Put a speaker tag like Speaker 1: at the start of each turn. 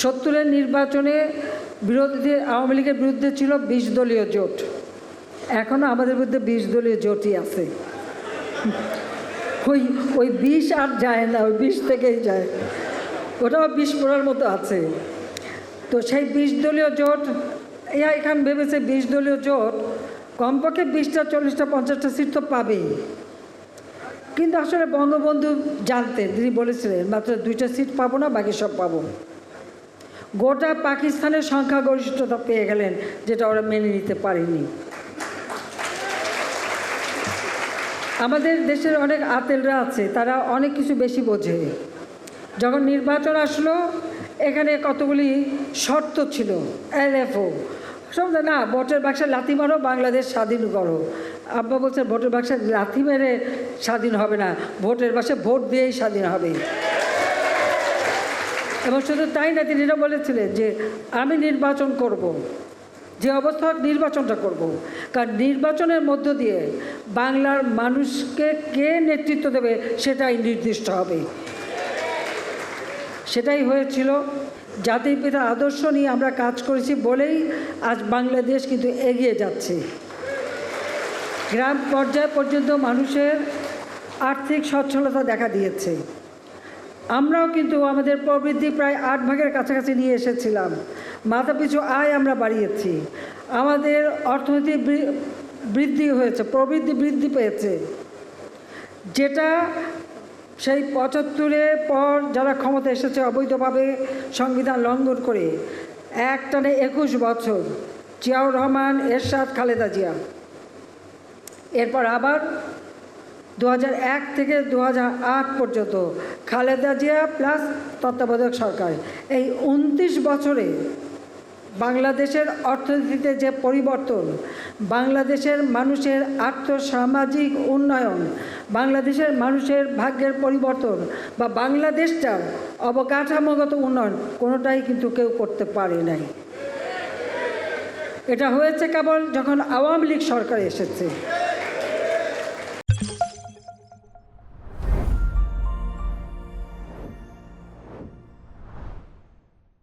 Speaker 1: 70-এর নির্বাচনে বিরোধীদের আওয়ামী লীগের বিরুদ্ধে ছিল 20 দলীয় জোট। এখনও আমাদের বিরুদ্ধে 20 দলীয় জোটই আছে। ওই 20 আর যায় না, ওই 20 থেকেই যায়, ওটাও 20 পড়ার মতো আছে। তো সেই 20 দলীয় জোট এখানে ভেবেছে 20 দলীয় জোট কমপক্ষে 20টা 40টা 50টা সিট তো পাবেই। কিন্তু আসলে বঙ্গবন্ধু জানতেন, তিনি বলেছিলেন মাত্র 2টা সিট পাবো না, বাকি সব পাবো। গোটা পাকিস্তানের সংখ্যাগরিষ্ঠতা পেয়ে গেলেন, যেটা ওরা মেনে নিতে পারেনি। আমাদের দেশের অনেক আতেলরা আছে, তারা অনেক কিছু বেশি বোঝে। যখন নির্বাচন আসলো, এখানে কতগুলি শর্ত ছিল, LFO সব না, ভোটের বাক্সে লাথি মারো, বাংলাদেশ স্বাধীন করো। আব্বা বলছে ভোটের বাক্সে লাথি মেরে স্বাধীন হবে না, ভোটের বাক্সে ভোট দিয়েই স্বাধীন হবে। এবং শুধু তাই না, তিনি এটা বলেছিলেন যে আমি নির্বাচন করব, যে অবস্থা হোক নির্বাচনটা করব। কারণ নির্বাচনের মধ্য দিয়ে বাংলার মানুষকে কে নেতৃত্ব দেবে সেটাই নির্দিষ্ট হবে। সেটাই হয়েছিল। জাতির পিতার আদর্শ নিয়ে আমরা কাজ করেছি বলেই আজ বাংলাদেশ কিন্তু এগিয়ে যাচ্ছে। গ্রাম পর্যায় পর্যন্ত মানুষের আর্থিক সচ্ছলতা দেখা দিয়েছে। আমরাও কিন্তু আমাদের প্রবৃদ্ধি প্রায় 8 ভাগের কাছাকাছি নিয়ে এসেছিলাম। মাথাপিছু আয় আমরা বাড়িয়েছি, আমাদের অর্থনৈতিক বৃদ্ধি হয়েছে, প্রবৃদ্ধি বৃদ্ধি পেয়েছে, যেটা সেই 75-এর পর যারা ক্ষমতা এসেছে অবৈধভাবে সংবিধান লঙ্ঘন করে একটানে 21 বছর, জিয়াউর রহমান, এরশাদ, খালেদা জিয়া, এরপর আবার 2001 থেকে 2008 পর্যন্ত খালেদা জিয়া প্লাস তত্ত্বাবধায়ক সরকার, এই 29 বছরে বাংলাদেশের অর্থনীতিতে যে পরিবর্তন, বাংলাদেশের মানুষের আর্থসামাজিক উন্নয়ন, বাংলাদেশের মানুষের ভাগ্যের পরিবর্তন বা বাংলাদেশটার অবকাঠামোগত উন্নয়ন, কোনোটাই কিন্তু কেউ করতে পারে নাই। এটা হয়েছে কেবল যখন আওয়ামী লীগ সরকার এসেছে।